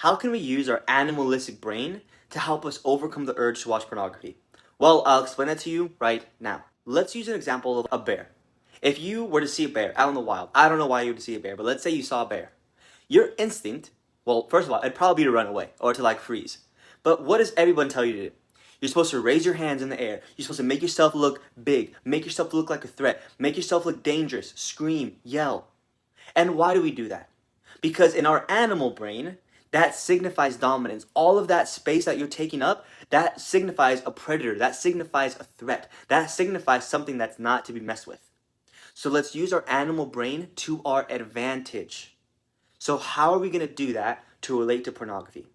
How can we use our animalistic brain to help us overcome the urge to watch pornography? Well, I'll explain that to you right now. Let's use an example of a bear. If you were to see a bear out in the wild, I don't know why you would see a bear, but let's say you saw a bear. Your instinct, well, first of all, it'd probably be to run away or to freeze. But what does everyone tell you to do? You're supposed to raise your hands in the air. You're supposed to make yourself look big, make yourself look like a threat, make yourself look dangerous, scream, yell. And why do we do that? Because in our animal brain, that signifies dominance. All of that space that you're taking up, that signifies a predator. That signifies a threat. That signifies something that's not to be messed with. So let's use our animal brain to our advantage. So how are we going to do that to relate to pornography?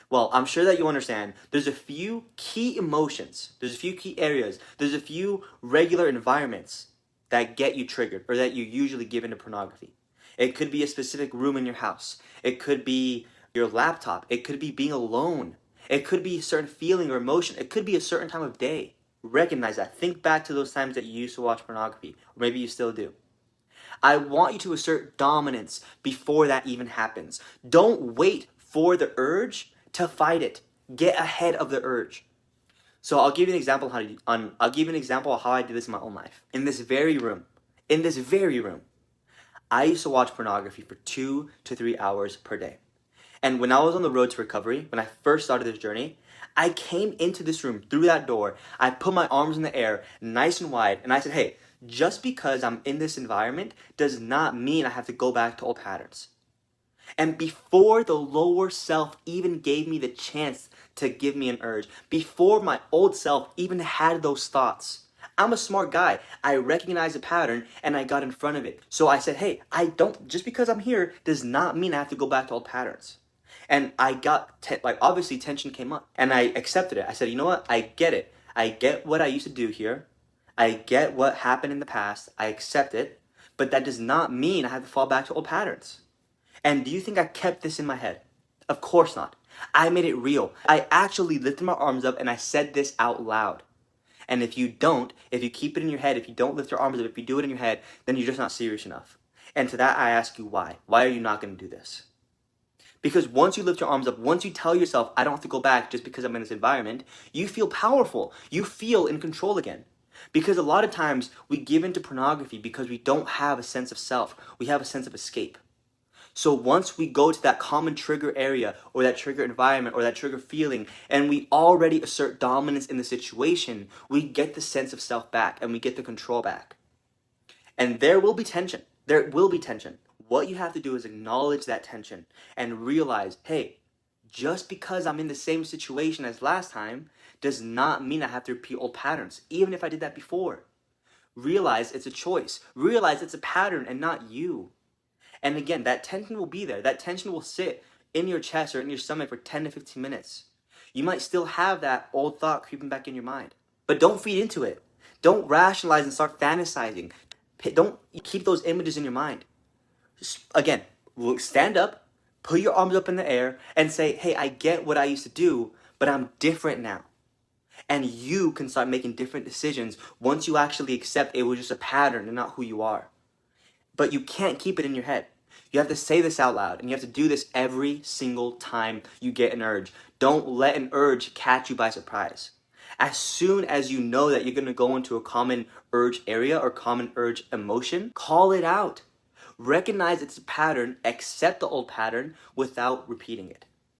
Well, I'm sure that you understand there's a few key emotions, there's a few key areas, there's a few regular environments that get you triggered or that you usually give into pornography. It could be a specific room in your house. It could be your laptop. It could be being alone. It could be a certain feeling or emotion. It could be a certain time of day. Recognize that. Think back to those times that you used to watch pornography, or maybe you still do. I want you to assert dominance before that even happens. Don't wait for the urge to fight it. Get ahead of the urge. So I'll give you an example of how I did this in my own life. In this very room, I used to watch pornography for 2 to 3 hours per day. And when I was on the road to recovery, when I first started this journey, I came into this room through that door. I put my arms in the air, nice and wide, and I said, hey, just because I'm in this environment does not mean I have to go back to old patterns. And before the lower self even gave me the chance to give me an urge, before my old self even had those thoughts, I'm a smart guy. I recognized a pattern and I got in front of it. So I said, hey, just because I'm here does not mean I have to go back to old patterns. And I got, obviously tension came up and I accepted it. I said, you know what? I get it. I get what I used to do here. I get what happened in the past. I accept it. But that does not mean I have to fall back to old patterns. And do you think I kept this in my head? Of course not. I made it real. I actually lifted my arms up and I said this out loud. And if you keep it in your head, if you don't lift your arms up, if you do it in your head, then you're just not serious enough. And to that I ask you why? Why are you not going to do this? Because once you lift your arms up, once you tell yourself, I don't have to go back just because I'm in this environment, you feel powerful. You feel in control again. Because a lot of times we give into pornography because we don't have a sense of self. We have a sense of escape. So once we go to that common trigger area or that trigger environment or that trigger feeling and we already assert dominance in the situation, we get the sense of self back and we get the control back. And there will be tension. There will be tension. What you have to do is acknowledge that tension and realize, hey, just because I'm in the same situation as last time does not mean I have to repeat old patterns, even if I did that before. Realize it's a choice. Realize it's a pattern and not you. And again, that tension will be there. That tension will sit in your chest or in your stomach for 10 to 15 minutes. You might still have that old thought creeping back in your mind. But don't feed into it. Don't rationalize and start fantasizing. Don't keep those images in your mind. Again, stand up, put your arms up in the air, and say, hey, I get what I used to do, but I'm different now. And you can start making different decisions once you actually accept it was just a pattern and not who you are. But you can't keep it in your head. You have to say this out loud, and you have to do this every single time you get an urge. Don't let an urge catch you by surprise. As soon as you know that you're going to go into a common urge area or common urge emotion, call it out. Recognize it's a pattern, accept the old pattern without repeating it.